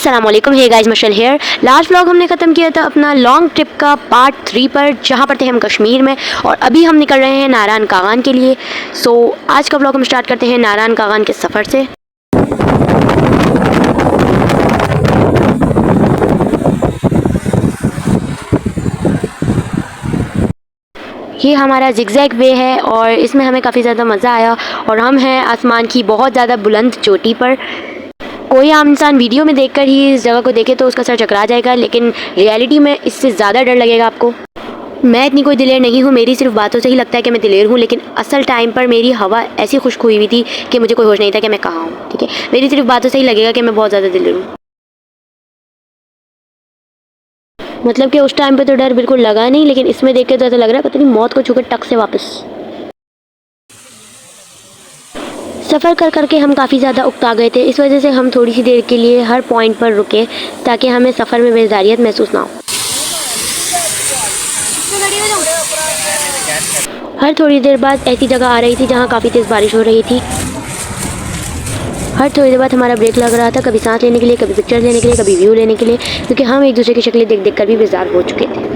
अस्सलाम वालेकुम, hey guys, मशल hair. Last vlog हमने ख़त्म किया था अपना लॉन्ग ट्रिप का पार्ट 3 पर, जहाँ पर थे हम कश्मीर में और अभी हम निकल रहे हैं नारायण कागान के लिए। सो आज का व्लॉग हम स्टार्ट करते हैं नारायण कागान के सफ़र से। ये हमारा जिगजैग वे है और इसमें हमें काफ़ी ज़्यादा मज़ा आया और हम हैं आसमान की बहुत ज़्यादा बुलंद चोटी पर। कोई आम इंसान वीडियो में देखकर ही इस जगह को देखे तो उसका सर चकरा जाएगा, लेकिन रियलिटी में इससे ज़्यादा डर लगेगा आपको। मैं इतनी कोई दिलेर नहीं हूँ, मेरी सिर्फ बातों से ही लगता है कि मैं दिलेर हूँ, लेकिन असल टाइम पर मेरी हवा ऐसी खुश्क हुई थी कि मुझे कोई होश नहीं था कि मैं कहाँ हूँ। ठीक है, मेरी सिर्फ बातों से ही लगेगा कि मैं बहुत ज़्यादा दिलेर हूँ। मतलब कि उस टाइम पे तो डर बिल्कुल लगा नहीं, लेकिन इसमें देख के तो ऐसा लग रहा है पता नहीं मौत को छूकर टक से वापस। सफ़र कर करके हम काफ़ी ज़्यादा उकता गए थे, इस वजह से हम थोड़ी सी देर के लिए हर पॉइंट पर रुके ताकि हमें सफ़र में बेजारियत महसूस ना हो। हर थोड़ी देर बाद ऐसी जगह आ रही थी जहाँ काफ़ी तेज़ बारिश हो रही थी। हर थोड़ी देर बाद हमारा ब्रेक लग रहा था, कभी सांस लेने के लिए, कभी पिक्चर लेने के लिए, कभी व्यू लेने के लिए, क्योंकि हम एक दूसरे की शक्लें देख देख कर भी बेजार हो चुके थे।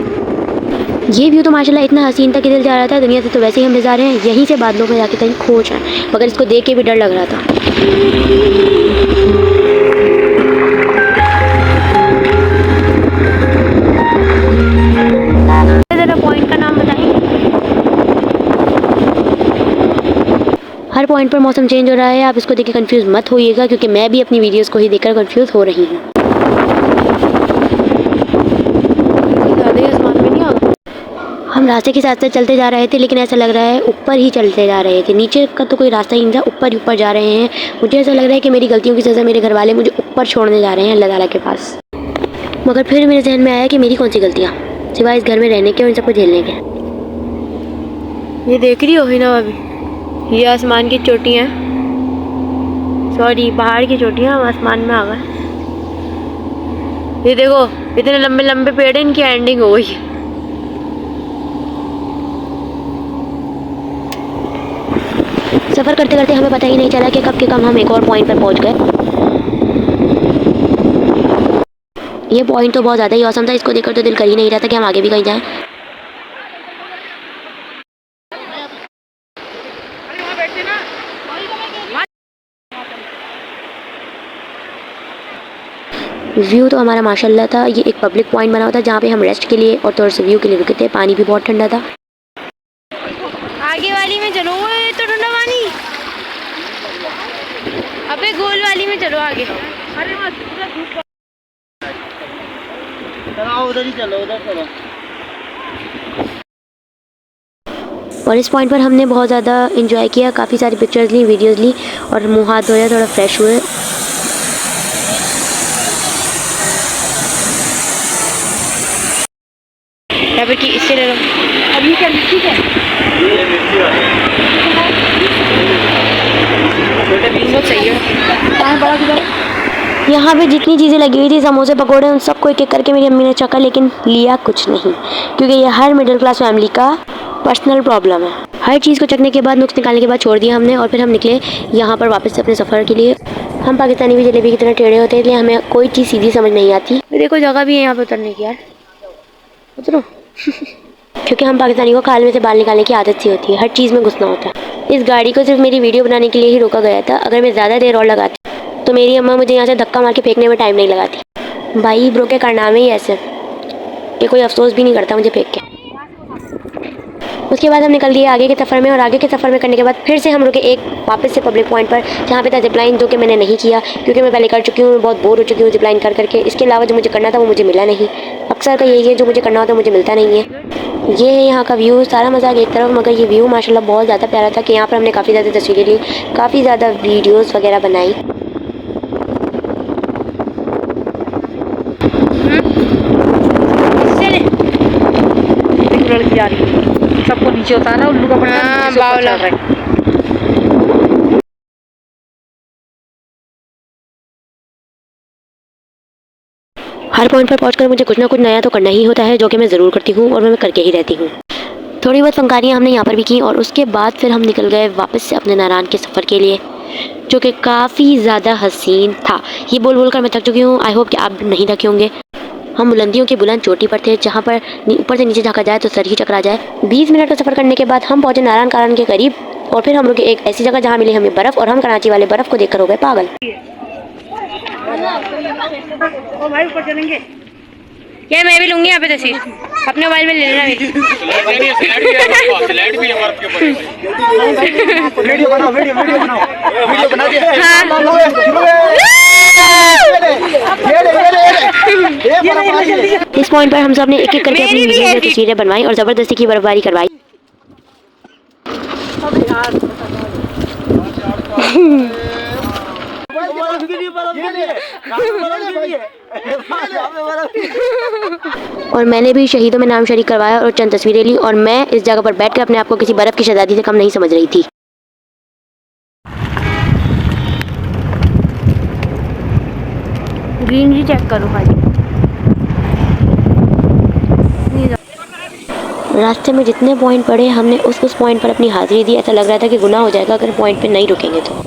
ये व्यू तो माशाल्लाह इतना हसीन था कि दिल जा रहा था दुनिया से तो वैसे ही हम बेजार हैं, यहीं से बादलों में जाके कहीं खो जाएं, मगर इसको देख के भी डर लग रहा था। पॉइंट का नाम बताएं। हर पॉइंट पर मौसम चेंज हो रहा है, आप इसको देख के कंफ्यूज मत होइएगा, क्योंकि मैं भी अपनी वीडियोस को ही देखकर कंफ्यूज हो रही हूँ। हम रास्ते के साथ साथ चलते जा रहे थे, लेकिन ऐसा लग रहा है ऊपर ही चलते जा रहे थे, नीचे का तो कोई रास्ता ही नहीं था, ऊपर ही ऊपर जा रहे हैं। मुझे ऐसा लग रहा है कि मेरी गलतियों की सज़ा मेरे घर वाले मुझे ऊपर छोड़ने जा रहे हैं अल्लाह ताला के पास। मगर फिर मेरे जहन में आया कि मेरी कौन सी गलतियाँ, सिवाय इस घर में रहने के और इन सबको झेलने के। ये देख रही हो ही ना अभी, ये आसमान की चोटियाँ, सॉरी पहाड़ की चोटियाँ, हम आसमान में आ गए। ये देखो इतने लंबे लंबे पेड़ हैं, इनकी एंडिंग हो गई। सफ़र करते करते हमें पता ही नहीं चला कि कब के कम हम एक और पॉइंट पर पहुंच गए। ये पॉइंट तो बहुत ज़्यादा ही औसम था, इसको देखकर तो दिल कर ही नहीं रहा था कि हम आगे भी कहीं जाएं। व्यू तो हमारा माशाल्लाह था। ये एक पब्लिक पॉइंट बना हुआ था जहाँ पे हम रेस्ट के लिए और थोड़ा सा व्यू के लिए रुके थे। पानी भी बहुत ठंडा था। आगे वाली में चलो, तो ठंडा पानी। अबे गोल वाली में चलो आगे। अरे उधर ही चलो, उधर चलो। और इस पॉइंट पर हमने बहुत ज़्यादा इंजॉय किया, काफ़ी सारी पिक्चर्स ली, वीडियोस ली और मुँह हाथ धोया, थोड़ा फ्रेश हुए। की इससे ले लो। अब ये क्या मिर्ची है? ये मिर्ची वाली बहुत सही है। यहाँ पे जितनी चीज़ें लगी हुई थी, समोसे पकोड़े, उन सबको एक एक करके मेरी अम्मी ने चखा, लेकिन लिया कुछ नहीं, क्योंकि ये हर मिडिल क्लास फैमिली का पर्सनल प्रॉब्लम है। हर चीज़ को चखने के बाद, नुक्स निकालने के बाद छोड़ दिया हमने और फिर हम निकले यहाँ पर वापस से अपने सफ़र के लिए। हम पाकिस्तानी भी जलेबी की तरह टेढ़े होते हैं, इसलिए हमें कोई चीज़ सीधी समझ नहीं आती। देखो जगह भी है यहाँ पे उतरने की, यार उतरो। क्योंकि हम पाकिस्तानी को खाल में से बाल निकालने की आदत सी होती है, हर चीज़ में घुसना होता है। इस गाड़ी को सिर्फ मेरी वीडियो बनाने के लिए ही रोका गया था, अगर मैं ज़्यादा देर और लगाती तो मेरी अम्मा मुझे यहाँ से धक्का मार के फेंकने में टाइम नहीं लगाती। भाई ब्रो के कारनामे ही ऐसे कि कोई अफसोस भी नहीं करता मुझे फेंक के। उसके बाद हम निकल गए आगे के सफ़र में, और आगे के सफ़र में करने के बाद फिर से हम रुके एक वापस से पब्लिक पॉइंट पर, जहाँ पे था जिपलाइन, जो कि मैंने नहीं किया क्योंकि मैं पहले कर चुकी हूँ, मैं बहुत बोर हो चुकी हूँ जिपलाइन कर करके। इसके अलावा जो मुझे करना था वो मुझे मिला नहीं। अक्सर का यही है, जो मुझे करना होता है मुझे मिलता नहीं है। ये है यहाँ का व्यू, सारा मज़ाक एक तरफ, मगर ये व्यू माशाल्लाह बहुत ज़्यादा प्यारा था कि यहाँ पर हमने काफ़ी ज़्यादा तस्वीरें ली, काफ़ी ज़्यादा वीडियोज़ वगैरह बनाई। जा रही है, सबको नीचे उतारा, उल्लू का पट्टा चल रहा है। हर पॉइंट पर पहुंचकर मुझे कुछ ना कुछ नया तो करना ही होता है, जो कि मैं ज़रूर करती हूँ और मैं करके ही रहती हूँ। थोड़ी बहुत फनकारियाँ हमने यहाँ पर भी की और उसके बाद फिर हम निकल गए वापस से अपने नारायण के सफ़र के लिए। जो कि काफ़ी ज़्यादा हसीन था। ये बोल बोल कर मैं थक चुकी हूँ। आई होप कि आप नहीं थके होंगे। हम बुलंदियों की बुलंद चोटी पर थे जहाँ पर ऊपर से नीचे झाँका जाए तो सर ही चकरा जाए। 20 मिनट का सफ़र करने के बाद हम पहुँचे नारायण कारायण के करीब और फिर हम रुके एक ऐसी जगह जहाँ मिली हमें बर्फ़ और हम कराची वाले बर्फ़ को देखकर हो गए पागल। ओ भाई ऊपर चलेंगे। ये मैं भी लूँगी यहाँ पे तस्वीर, अपने मोबाइल में ले लेना मेरी। वीडियो बनाओ वीडियो बनाओ वीडियो बना के इस पॉइंट पर हम सब ने एक एक करके अपनी वीडियो में तस्वीरें बनवाई और ज़बरदस्ती की बर्फबारी करवाई। और मैंने भी शहीदों में नाम शरीक करवाया और चंद तस्वीरें ली और मैं इस जगह पर बैठकर अपने आप को किसी बर्फ़ की शहजादी से कम नहीं समझ रही थी। ग्रीनरी चेक करो भाई। रास्ते में जितने पॉइंट पड़े हमने उस पॉइंट पर अपनी हाजिरी दी। ऐसा लग रहा था कि गुनाह हो जाएगा अगर पॉइंट पे नहीं रुकेंगे तो।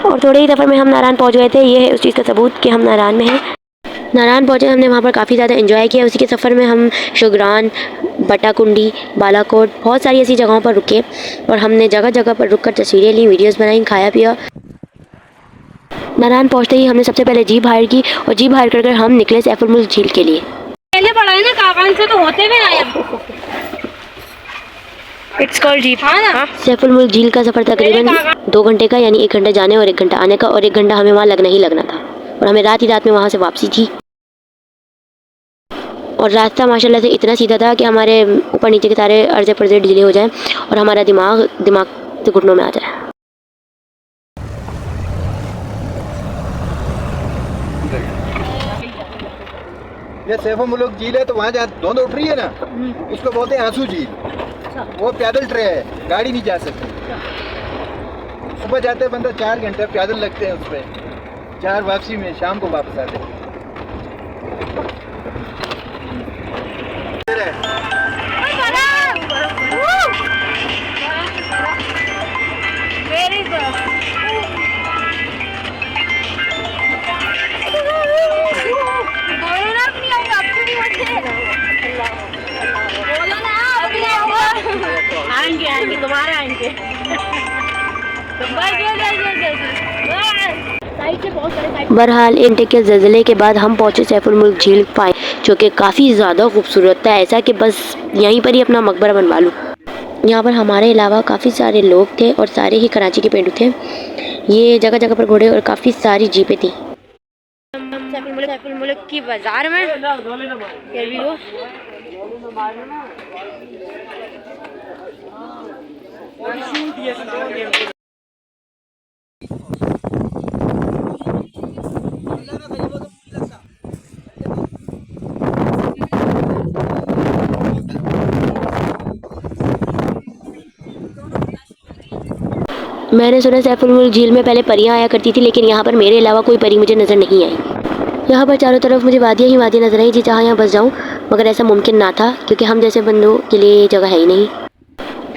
और थोड़े ही सफ़र में हम नारायण पहुंच गए थे। ये है उस चीज़ का सबूत कि हम नारायण में हैं। नारायण पहुंचे, हमने वहाँ पर काफ़ी ज़्यादा एंजॉय किया। उसी के सफ़र में हम शुगरान, बटाकुंडी, बालाकोट, बहुत सारी ऐसी जगहों पर रुके और हमने जगह जगह पर रुक कर तस्वीरें ली, वीडियोज़ बनाई, खाया पिया। नारायण पहुँचते ही हमने सबसे पहले जीप हायर की और जीप हायर कर हम निकले सैफुल मुल्क झील के लिए। पहले पढ़ा है ना काकान से तो होते हुए आया। It's called jeep. हाँ ना। सैफुल मुल्क झील का सफ़र तकरीबन 2 घंटे का, यानी 1 घंटा जाने और 1 घंटा आने का, और 1 घंटा हमें वहाँ लगना ही लगना था और हमें रात ही रात में वहाँ से वापसी थी। और रास्ता माशाल्लाह से इतना सीधा था कि हमारे ऊपर नीचे के सारे अर्जे पर्जे ढीले हो जाएं और हमारा दिमाग से घुटनों में आ जाए। ये सैफुल मुल्क झील है तो वहाँ जहाँ धुंध उठ रही है ना उसको बोलते हैं आंसू झील। वो पैदल ट्रे है, गाड़ी नहीं जा सकती। सुबह जाते बंदा 4 घंटे पैदल लगते हैं उस पर, 4 वापसी में शाम को वापस आते हैं। आएंगे दोबारा आएंगे। बहरहाल इंटेक के ज़लज़ले के बाद हम पहुंचे सैफुल मुल्क झील पाए, जो कि काफ़ी ज़्यादा खूबसूरत था। ऐसा कि बस यहीं पर ही अपना मकबरा बनवा लूँ। यहाँ पर हमारे अलावा काफ़ी सारे लोग थे और सारे ही कराची के पेंडू थे। ये जगह जगह पर घोड़े और काफ़ी सारी जीपें थी। सैफुल मुल्क की बाजार में मैंने सुना सैफुल मुल्क झील में पहले परियां आया करती थी, लेकिन यहाँ पर मेरे अलावा कोई परी मुझे नज़र नहीं आई। यहाँ पर चारों तरफ मुझे वादियाँ ही वादियाँ नजर आई जी, जहाँ यहाँ बस जाऊँ, मगर ऐसा मुमकिन ना था क्योंकि हम जैसे बंदों के लिए जगह है ही नहीं।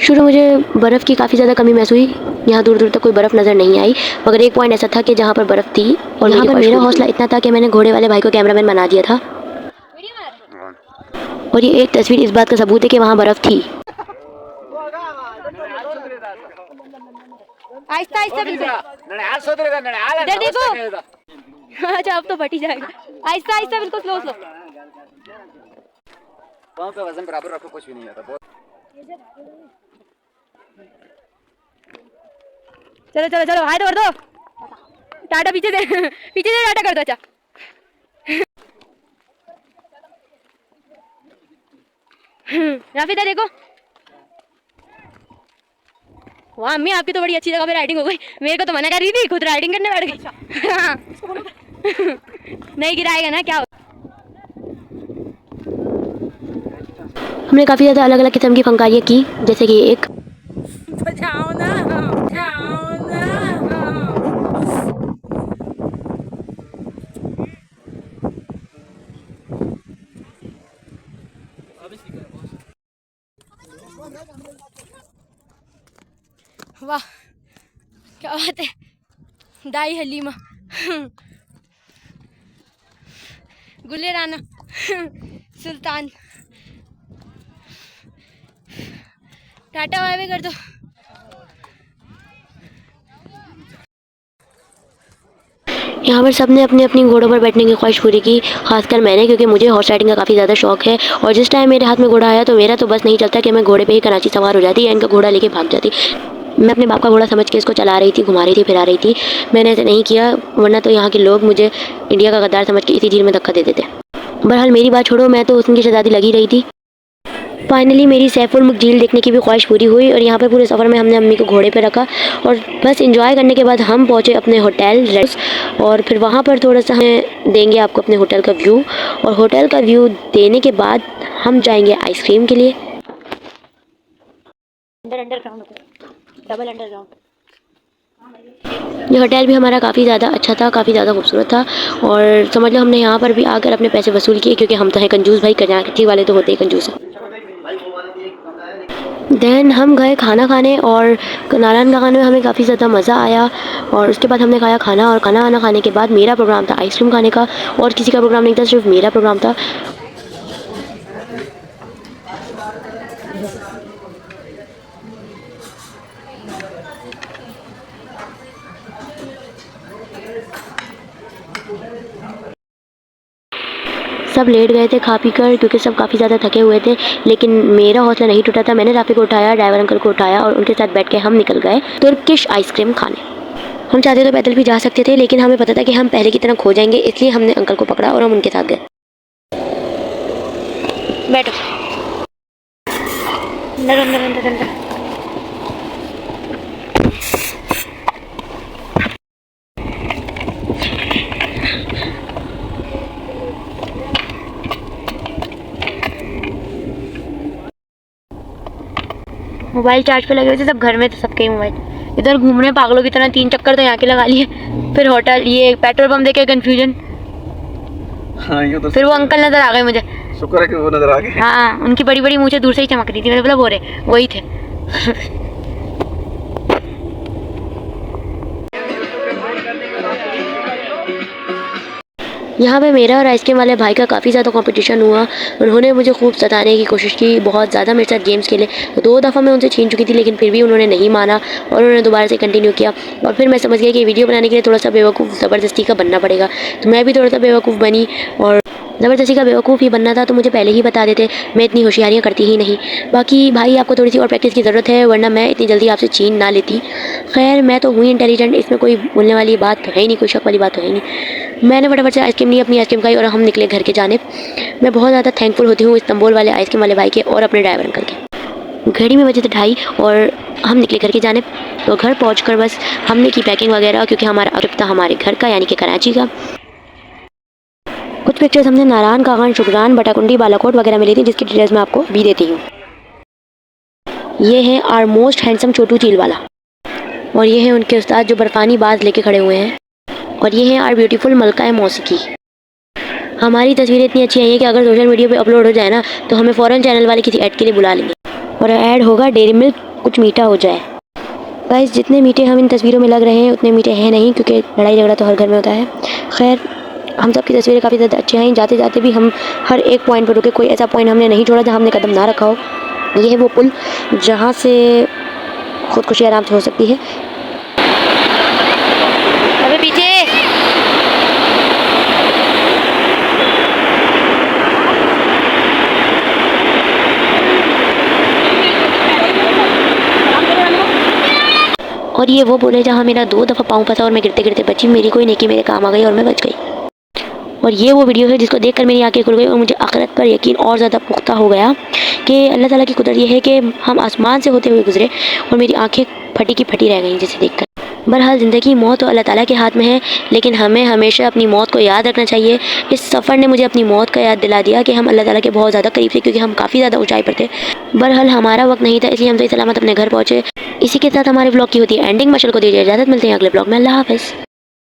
शुरू मुझे बर्फ़ की काफ़ी ज़्यादा कमी महसूस हुई। यहाँ दूर दूर तक कोई बर्फ़ नज़र नहीं आई, मगर एक पॉइंट ऐसा था कि जहाँ पर बर्फ़ थी और यहाँ पर मेरा हौसला इतना था कि मैंने घोड़े वाले भाई को कैमरामैन बना दिया था। और ये एक तस्वीर इस बात का सबूत है कि वहाँ बर्फ़ थी। आहिस्ता आहिस्ता इधर देखो। अच्छा अब तो फट ही जाएगा। आहिस्ता आहिस्ता बिल्कुल स्लो स्लो। पाँव का वजन बराबर रखो, कुछ भी नहीं आता। चलो चलो चलो हाथ और दो। टाटा पीछे से टाटा कर दो। अच्छा राफिदा देखो। वाह अम्मी आपकी तो बड़ी अच्छी जगह पे राइडिंग हो गई। मेरे को तो मना कर रही थी, खुद राइडिंग करने बैठ गई। नहीं गिराएगा ना क्या। हमने काफ़ी ज़्यादा अलग अलग किस्म की फंकारियाँ की, जैसे कि एक जाओ ना वाह क्या बात है, दाई हलीमा, गुले राना, सुल्तान। टाटा बाय बाय कर दो। यहाँ पर सबने अपनी अपनी घोड़ों पर बैठने की ख्वाहिश पूरी की, खासकर मैंने, क्योंकि मुझे हॉर्स राइडिंग का काफ़ी ज़्यादा शौक है। और जिस टाइम मेरे हाथ में घोड़ा आया तो मेरा तो बस नहीं चलता कि मैं घोड़े पे ही कराची सवार हो जाती या इनका घोड़ा लेके भाग जाती। मैं अपने बाप का घोड़ा समझ के इसको चला रही थी, घुमा रही थी, फिरा रही थी। मैंने ऐसे नहीं किया, वरना तो यहाँ के लोग मुझे इंडिया का गद्दार समझ के इसी झील में धक्का दे देते। बहरहाल मेरी बात छोड़ो, मैं तो उनकी शहजादी लगी रही थी। फाइनली मेरी सैफुल मुल्क झील देखने की भी ख्वाहिश पूरी हुई और यहाँ पर पूरे सफ़र में हमने अम्मी को घोड़े पे रखा और बस एंजॉय करने के बाद हम पहुँचे अपने होटल रेस्ट। और फिर वहाँ पर थोड़ा सा हमें देंगे आपको अपने होटल का व्यू, और होटल का व्यू देने के बाद हम जाएंगे आइसक्रीम के लिए। Underground, double underground. ये होटल भी हमारा काफ़ी ज़्यादा अच्छा था, काफ़ी ज़्यादा खूबसूरत था। और समझ लो हमने यहाँ पर भी आकर अपने पैसे वसूल किए, क्योंकि हम तो हैं कंजूस भाई, कराची वाले तो होते ही कंजूस हैं। देन हम गए खाना खाने और नारायण का खाने में हमें काफ़ी ज़्यादा मज़ा आया। और उसके बाद हमने खाया खाना, और खाना खाने के बाद मेरा प्रोग्राम था आइसक्रीम खाने का, और किसी का प्रोग्राम नहीं था, सिर्फ मेरा प्रोग्राम था। सब लेट गए थे खा पी कर, क्योंकि सब काफ़ी ज़्यादा थके हुए थे। लेकिन मेरा हौसला नहीं टूटा था, मैंने राफी को उठाया, ड्राइवर अंकल को उठाया और उनके साथ बैठ के हम निकल गए तुर्किश आइसक्रीम खाने। हम चाहते तो पैदल भी जा सकते थे, लेकिन हमें पता था कि हम पहले की तरह खो जाएंगे, इसलिए हमने अंकल को पकड़ा और हम उनके साथ गए। बैठो, अंदर अंदर अंदर अंदर। मोबाइल चार्ज पे लगे हुए थे सब, घर में तो सबके ही मोबाइल। इधर घूम रहे पागलों की तरह, 3 चक्कर तो यहाँ के लगा लिए, फिर होटल, ये पेट्रोल पंप देखे कन्फ्यूजन। हाँ, ये तो फिर वो अंकल नजर आ गए मुझे, शुक्र है कि वो नजर आ गए। हाँ, उनकी बड़ी बड़ी मूंछें दूर से ही चमक रही थी, मैंने बोला वो रहे, वही थे। यहाँ पे मेरा और आइसक्रीम वाले भाई का काफ़ी ज़्यादा कंपटीशन हुआ। उन्होंने मुझे खूब सताने की कोशिश की, बहुत ज़्यादा मेरे साथ गेम्स खेले। 2 दफ़ा मैं उनसे छीन चुकी थी, लेकिन फिर भी उन्होंने नहीं माना और उन्होंने दोबारा से कंटिन्यू किया। और फिर मैं समझ गई कि वीडियो बनाने के लिए थोड़ा सा बेवकूफ़ ज़बरदस्ती का बनना पड़ेगा, तो मैं भी थोड़ा सा बेवकूफ़ बनी। और ज़बरदस्ती का बेवकूफ़ ही बनना था तो मुझे पहले ही बता देते, मैं इतनी होशियारियाँ करती ही नहीं। बाकी भाई आपको थोड़ी सी और प्रैक्टिस की ज़रूरत है, वरना मैं इतनी जल्दी आपसे छीन ना लेती। खैर मैं तो हुई इंटेलिजेंट, इसमें कोई बोलने वाली बात तो है ही नहीं, कोई शक वाली बात तो है ही नहीं। मैंने फटाफट से आइसक्रीम ली, अपनी आइसक्रीम खाई और हम निकले घर के जाने। मैं बहुत ज़्यादा थैंकफुल होती हूँ इस्तांबुल वाले आइसक्रीम वाले भाई के और अपने ड्राइवर अंकल के। घड़ी में बजे थे 2:30 और हम निकले घर के जाने। तो घर पहुँचकर बस हमने की पैकिंग वगैरह, क्योंकि हमारा ट्रिप था हमारे घर का, यानी कि कराची का। कुछ पिक्चर्स हमने नारायण, कागन, शुक्रान, बटाकुंडी, बालाकोट वगैरह में ली थी, जिसकी डिटेल्स मैं आपको भी देती हूँ। ये है आर मोस्ट हैंडसम छोटू चील वाला, और ये है उनके उस्ताद जो बर्फानी बाज लेके खड़े हुए हैं, और ये है आर ब्यूटीफुल मलका मौसीकी। हमारी तस्वीरें इतनी अच्छी आई हैं कि अगर सोशल मीडिया पे अपलोड हो जाए ना, तो हमें फ़ौरन चैनल वाले किसी ऐड के लिए बुला लेंगे, और ऐड होगा डेयरी मिल्क कुछ मीठा हो जाए। गाइस जितने मीठे हम इन तस्वीरों में लग रहे हैं उतने मीठे हैं नहीं, क्योंकि लड़ाई झगड़ा तो हर घर में होता है। खैर हम सब की तस्वीरें काफ़ी ज़्यादा अच्छी आई। जाते जाते भी हम हर एक पॉइंट पर रुके, कोई ऐसा पॉइंट हमने नहीं छोड़ा जहाँ हमने कदम ना रखा हो। ये है वो पुल जहाँ से खुदकुशी आराम से हो सकती है। अबे पीछे, और ये वो पुल है जहाँ मेरा 2 दफ़ा पाँव फंसा और मैं गिरते गिरते बची। मेरी कोई नेकी मेरे काम आ गई और मैं बच गई। और ये वो वीडियो है जिसको देखकर मेरी आंखें खुल गई और मुझे आखिरत पर यकीन और ज़्यादा पुख्ता हो गया कि अल्लाह ताला की कुदरत ये है कि हम आसमान से होते हुए गुजरे और मेरी आंखें फटी की फटी रह गईं जिसे देखकर। बहरहाल ज़िंदगी मौत तो अल्लाह ताला के हाथ में है, लेकिन हमें हमेशा अपनी मौत को याद रखना चाहिए। इस सफ़र ने मुझे अपनी मौत का याद दिला दिया कि हम अल्लाह ताला के बहुत ज़्यादा करीब थे, क्योंकि हम काफ़ी ज़्यादा ऊंचाई पर थे। बहरहाल हमारा वक्त नहीं था, इसलिए हम सही सलामत अपने घर पहुँचे। इसी के साथ हमारे ब्लॉग की होती है एंडिंग। मशल को दीजिए इजाज़त, मिलते हैं अगले ब्लॉग में। अल्लाह हाफ़िज़।